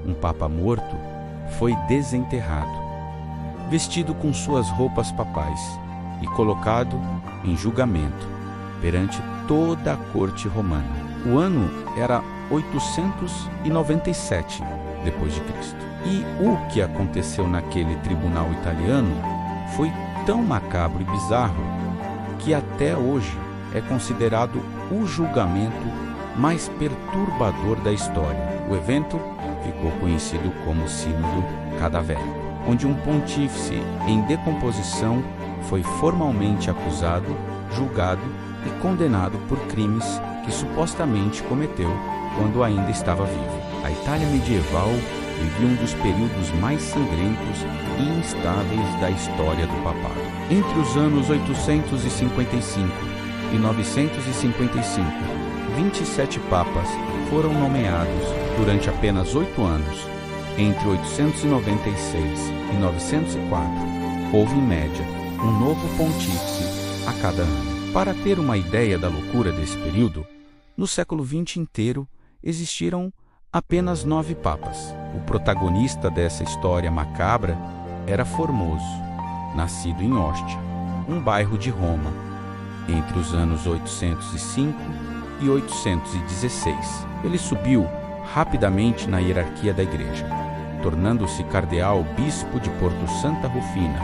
um papa morto, foi desenterrado, vestido com suas roupas papais e colocado em julgamento perante toda a corte romana. O ano era 897 depois de Cristo. E o que aconteceu naquele tribunal italiano foi tão macabro e bizarro que até hoje é considerado o julgamento mais perturbador da história. O evento ficou conhecido como Sínodo Cadavérico, onde um pontífice em decomposição foi formalmente acusado, julgado e condenado por crimes que supostamente cometeu quando ainda estava vivo. A Itália medieval vivia um dos períodos mais sangrentos e instáveis da história do papado. Entre os anos 855 e 955, 27 papas foram nomeados durante apenas 8 anos. Entre 896 e 904, houve em média um novo pontífice a cada ano. Para ter uma ideia da loucura desse período, no século XX inteiro existiram apenas 9 papas. O protagonista dessa história macabra era Formoso, nascido em Ostia, um bairro de Roma, entre os anos 805 e 816. Ele subiu rapidamente na hierarquia da igreja, tornando-se cardeal bispo de Porto Santa Rufina,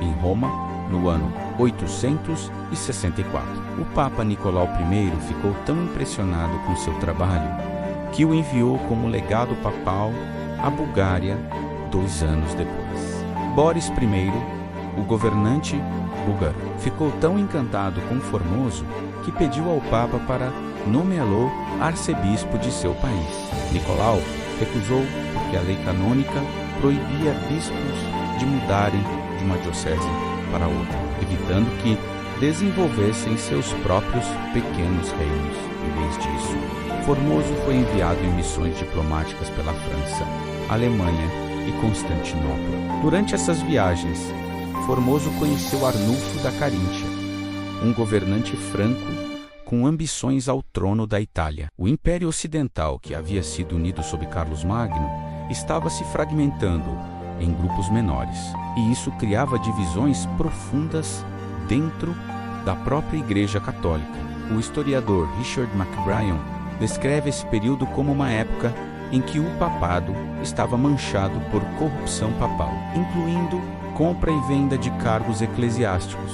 em Roma, no ano 864. O Papa Nicolau I ficou tão impressionado com seu trabalho que o enviou como legado papal à Bulgária 2 anos depois. Boris I, o governante búlgaro, ficou tão encantado com Formoso que pediu ao Papa para nomeá-lo arcebispo de seu país. Nicolau recusou porque a lei canônica proibia bispos de mudarem de uma diocese para outra, evitando que desenvolvessem seus próprios pequenos reinos. Em vez disso, Formoso foi enviado em missões diplomáticas pela França, Alemanha e Constantinopla. Durante essas viagens, Formoso conheceu Arnulfo da Caríntia, um governante franco com ambições ao trono da Itália. O Império Ocidental, que havia sido unido sob Carlos Magno, estava se fragmentando em grupos menores, e isso criava divisões profundas dentro da própria Igreja Católica. O historiador Richard McBrien descreve esse período como uma época em que o papado estava manchado por corrupção papal, incluindo compra e venda de cargos eclesiásticos,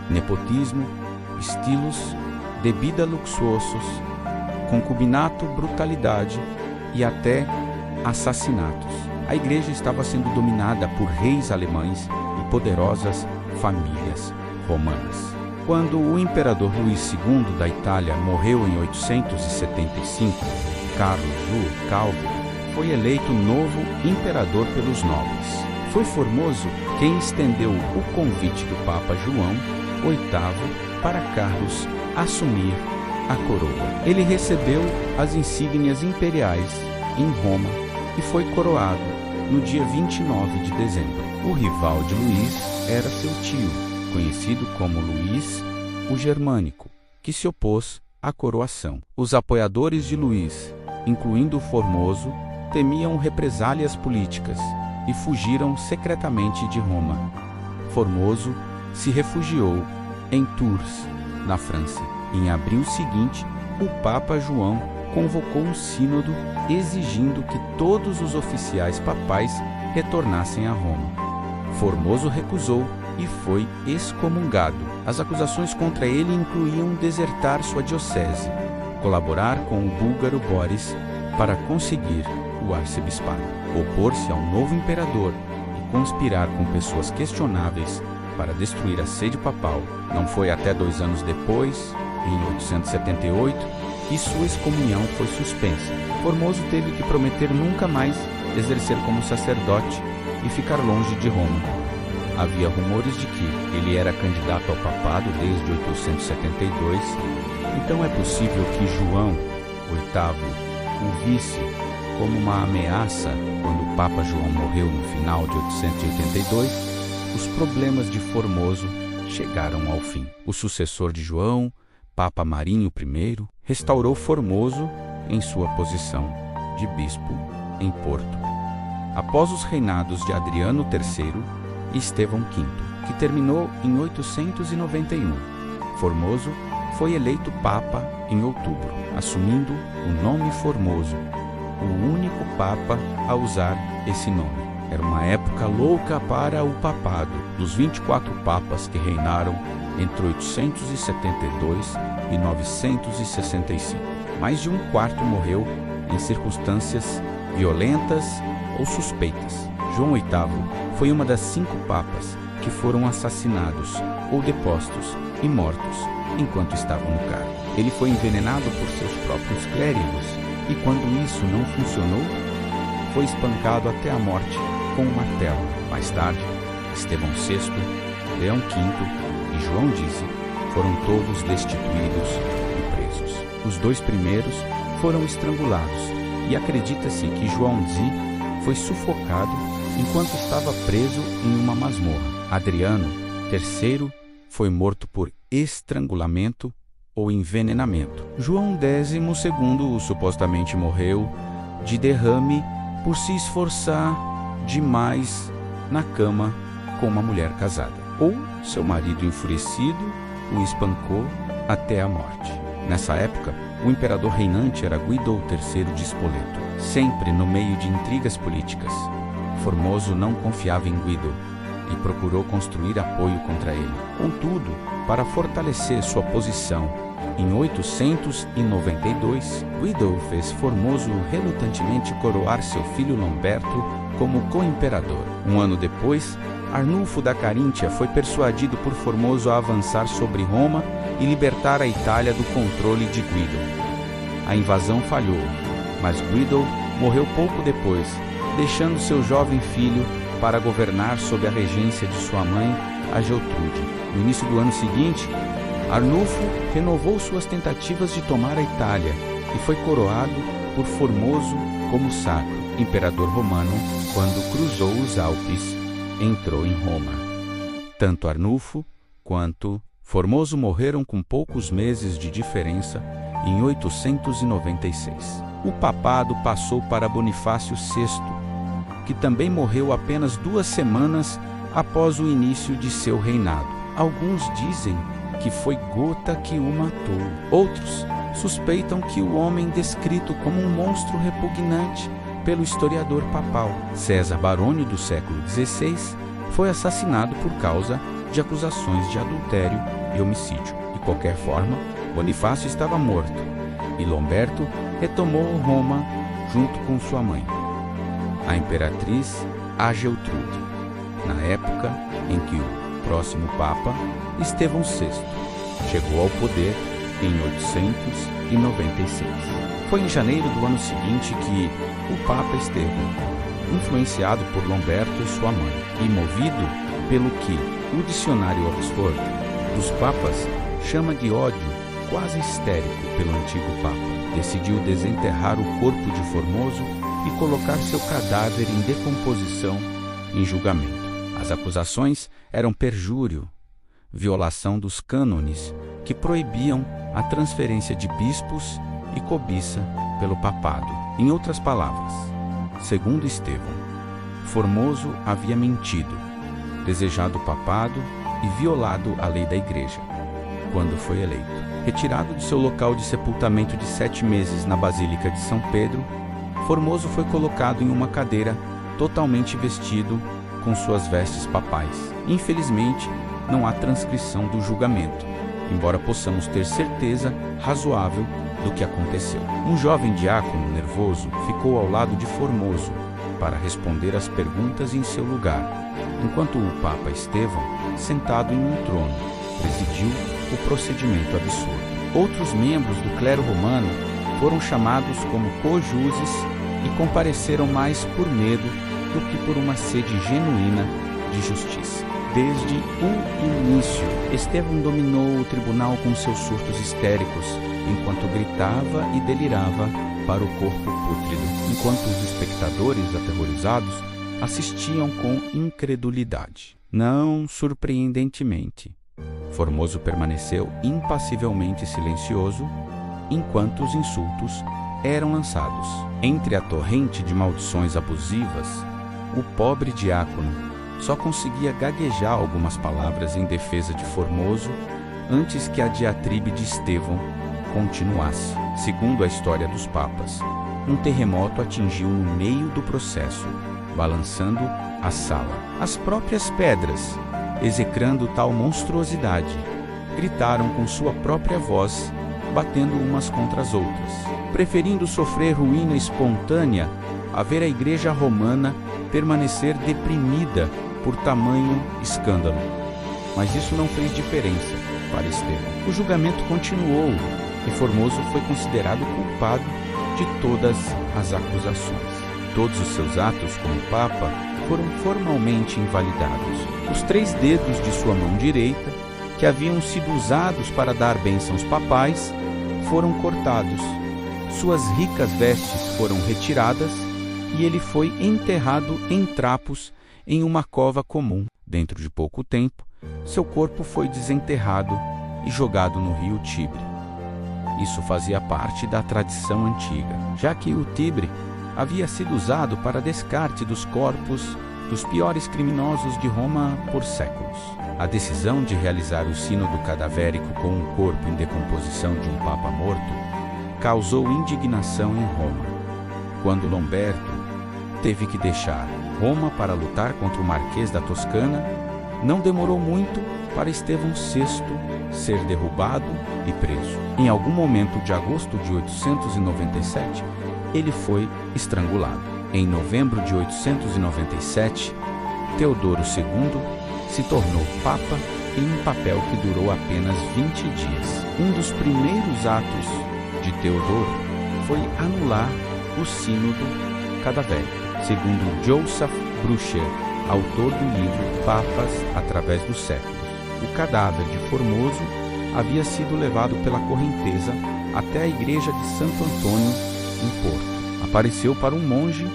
nepotismo, estilos de vida luxuosos, concubinato, brutalidade e até assassinatos. A igreja estava sendo dominada por reis alemães e poderosas famílias romanas. Quando o imperador Luís II da Itália morreu em 875, Carlos Júlio Calvo foi eleito novo imperador pelos nobres. Foi Formoso quem estendeu o convite do Papa João VIII para Carlos assumir a coroa. Ele recebeu as insígnias imperiais em Roma e foi coroado no dia 29 de dezembro. O rival de Luís era seu tio, conhecido como Luís o Germânico, que se opôs à coroação. Os apoiadores de Luís, incluindo o Formoso, temiam represálias políticas e fugiram secretamente de Roma. Formoso se refugiou em Tours, na França. Em abril seguinte, o Papa João convocou um sínodo exigindo que todos os oficiais papais retornassem a Roma. Formoso recusou e foi excomungado. As acusações contra ele incluíam desertar sua diocese, colaborar com o búlgaro Boris para conseguir o arcebispado, opor-se ao novo imperador e conspirar com pessoas questionáveis para destruir a sede papal. Não foi até 2 anos depois, em 878, que sua excomunhão foi suspensa. Formoso teve que prometer nunca mais exercer como sacerdote e ficar longe de Roma. Havia rumores de que ele era candidato ao papado desde 872, então é possível que João VIII o visse como uma ameaça quando o Papa João morreu no final de 882. Os problemas de Formoso chegaram ao fim. O sucessor de João, Papa Marinho I, restaurou Formoso em sua posição de bispo em Porto. Após os reinados de Adriano III e Estevão V, que terminou em 891, Formoso foi eleito Papa em outubro, assumindo o nome Formoso, o único Papa a usar esse nome. Era uma época louca para o papado. Dos 24 papas que reinaram entre 872 e 965, mais de um quarto morreu em circunstâncias violentas ou suspeitas. João VIII foi uma das 5 papas que foram assassinados ou depostos e mortos enquanto estavam no cargo. Ele foi envenenado por seus próprios clérigos e, quando isso não funcionou, foi espancado até a morte com um martelo. Mais tarde, Estevão VI, Leão V e João X foram todos destituídos e presos. Os 2 primeiros foram estrangulados e acredita-se que João X foi sufocado enquanto estava preso em uma masmorra. Adriano III foi morto por estrangulamento ou envenenamento. João XII supostamente morreu de derrame por se esforçar demais na cama com uma mulher casada. Ou seu marido enfurecido o espancou até a morte. Nessa época, o imperador reinante era Guido III de Spoleto. Sempre no meio de intrigas políticas, Formoso não confiava em Guido e procurou construir apoio contra ele. Contudo, para fortalecer sua posição, em 892, Guido fez Formoso relutantemente coroar seu filho Lomberto como co-imperador. Um ano depois, Arnulfo da Caríntia foi persuadido por Formoso a avançar sobre Roma e libertar a Itália do controle de Guido. A invasão falhou, mas Guido morreu pouco depois, deixando seu jovem filho para governar sob a regência de sua mãe, a Geltrude. No início do ano seguinte, Arnulfo renovou suas tentativas de tomar a Itália e foi coroado por Formoso como sacro, imperador romano, quando cruzou os Alpes e entrou em Roma. Tanto Arnulfo quanto Formoso morreram com poucos meses de diferença em 896. O papado passou para Bonifácio VI, que também morreu apenas 2 semanas após o início de seu reinado. Alguns dizem que foi gota que o matou. Outros suspeitam que o homem descrito como um monstro repugnante pelo historiador papal César Barônio do século XVI foi assassinado por causa de acusações de adultério e homicídio. De qualquer forma, Bonifácio estava morto e Lomberto retomou Roma junto com sua mãe, a imperatriz Geltrude, na época em que o próximo Papa, Estevão VI, chegou ao poder em 896. Foi em janeiro do ano seguinte que o Papa Estevão, influenciado por Lomberto e sua mãe, e movido pelo que o dicionário Oxford dos Papas chama de ódio quase histérico pelo antigo Papa, decidiu desenterrar o corpo de Formoso e colocar seu cadáver em decomposição em julgamento. As acusações eram perjúrio, violação dos cânones que proibiam a transferência de bispos e cobiça pelo papado. Em outras palavras, segundo Estevão, Formoso havia mentido, desejado o papado e violado a lei da igreja quando foi eleito. Retirado de seu local de sepultamento de 7 meses na Basílica de São Pedro, Formoso foi colocado em uma cadeira totalmente vestido com suas vestes papais. Infelizmente, não há transcrição do julgamento, embora possamos ter certeza razoável do que aconteceu. Um jovem diácono nervoso ficou ao lado de Formoso para responder às perguntas em seu lugar, enquanto o Papa Estevão, sentado em um trono, presidiu o procedimento absurdo. Outros membros do clero romano foram chamados como co-juzes e compareceram mais por medo do que por uma sede genuína de justiça. Desde o início, Estevão dominou o tribunal com seus surtos histéricos, enquanto gritava e delirava para o corpo pútrido, enquanto os espectadores aterrorizados assistiam com incredulidade. Não surpreendentemente, Formoso permaneceu impassivelmente silencioso enquanto os insultos eram lançados. Entre a torrente de maldições abusivas, o pobre diácono só conseguia gaguejar algumas palavras em defesa de Formoso antes que a diatribe de Estevão continuasse. Segundo a história dos papas, um terremoto atingiu no meio do processo, balançando a sala. As próprias pedras, execrando tal monstruosidade, gritaram com sua própria voz, batendo umas contra as outras, preferindo sofrer ruína espontânea a ver a Igreja Romana permanecer deprimida por tamanho escândalo. Mas isso não fez diferença para Estevão. O julgamento continuou e Formoso foi considerado culpado de todas as acusações. Todos os seus atos como Papa foram formalmente invalidados. Os 3 dedos de sua mão direita, que haviam sido usados para dar bênçãos papais, foram cortados. Suas ricas vestes foram retiradas e ele foi enterrado em trapos em uma cova comum. Dentro de pouco tempo, seu corpo foi desenterrado e jogado no rio Tibre. Isso fazia parte da tradição antiga, já que o Tibre havia sido usado para descarte dos corpos dos piores criminosos de Roma por séculos. A decisão de realizar o sínodo cadavérico com um corpo em decomposição de um papa morto causou indignação em Roma. Quando Lomberto teve que deixar Roma para lutar contra o Marquês da Toscana, não demorou muito para Estevão VI ser derrubado e preso. Em algum momento de agosto de 897, ele foi estrangulado. Em novembro de 897, Teodoro II se tornou Papa em um papel que durou apenas 20 dias. Um dos primeiros atos de Teodoro foi anular o sínodo cadavérico, segundo Joseph Brucher, autor do livro Papas através dos séculos. O cadáver de Formoso havia sido levado pela correnteza até a igreja de Santo Antônio, em Porto. Apareceu para um monge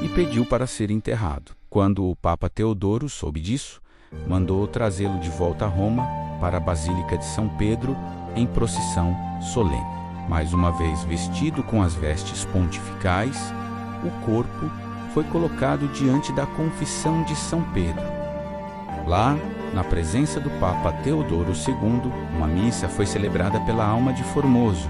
e pediu para ser enterrado. Quando o Papa Teodoro soube disso, mandou trazê-lo de volta a Roma para a Basílica de São Pedro em procissão solene. Mais uma vez vestido com as vestes pontificais, o corpo foi colocado diante da Confissão de São Pedro. Lá, na presença do Papa Teodoro II, uma missa foi celebrada pela alma de Formoso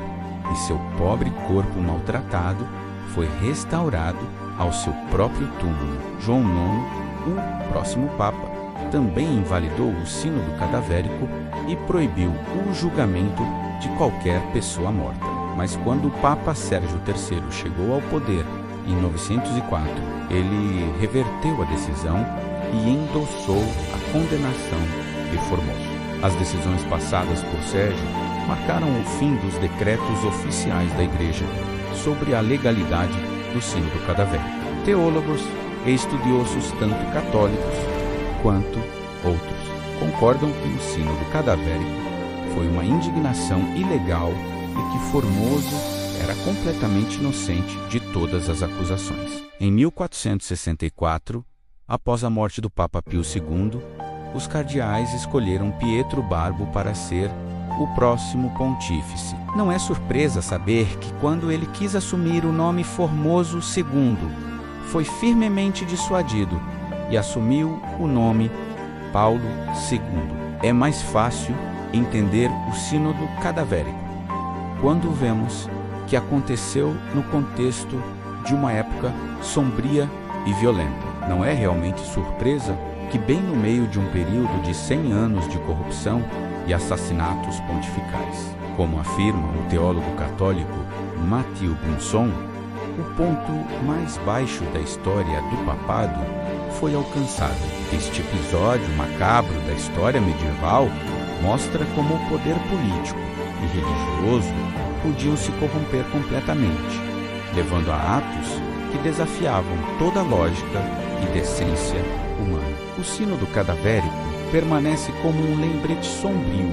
e seu pobre corpo maltratado foi restaurado ao seu próprio túmulo. João IX, o próximo Papa, também invalidou o sínodo cadavérico e proibiu o julgamento de qualquer pessoa morta. Mas quando o Papa Sérgio III chegou ao poder em 904, ele reverteu a decisão e endossou a condenação de Formoso. As decisões passadas por Sérgio marcaram o fim dos decretos oficiais da Igreja sobre a legalidade do sínodo cadavérico. Teólogos e estudiosos, tanto católicos quanto outros, concordam que o sínodo cadavérico foi uma indignação ilegal e que Formoso era completamente inocente de todas as acusações. Em 1464, após a morte do Papa Pio II, os cardeais escolheram Pietro Barbo para ser o próximo pontífice. Não é surpresa saber que quando ele quis assumir o nome Formoso II, foi firmemente dissuadido e assumiu o nome Paulo II. É mais fácil entender o sínodo cadavérico quando vemos que aconteceu no contexto de uma época sombria e violenta. Não é realmente surpresa que bem no meio de um período de 100 anos de corrupção e assassinatos pontificais, como afirma o teólogo católico Mathieu Bunson, o ponto mais baixo da história do papado foi alcançado. Este episódio macabro da história medieval mostra como o poder político e religioso podiam se corromper completamente, levando a atos que desafiavam toda a lógica e decência humana. O sínodo cadavérico permanece como um lembrete sombrio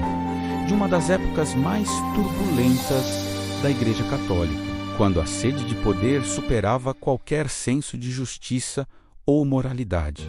de uma das épocas mais turbulentas da Igreja Católica, quando a sede de poder superava qualquer senso de justiça ou moralidade.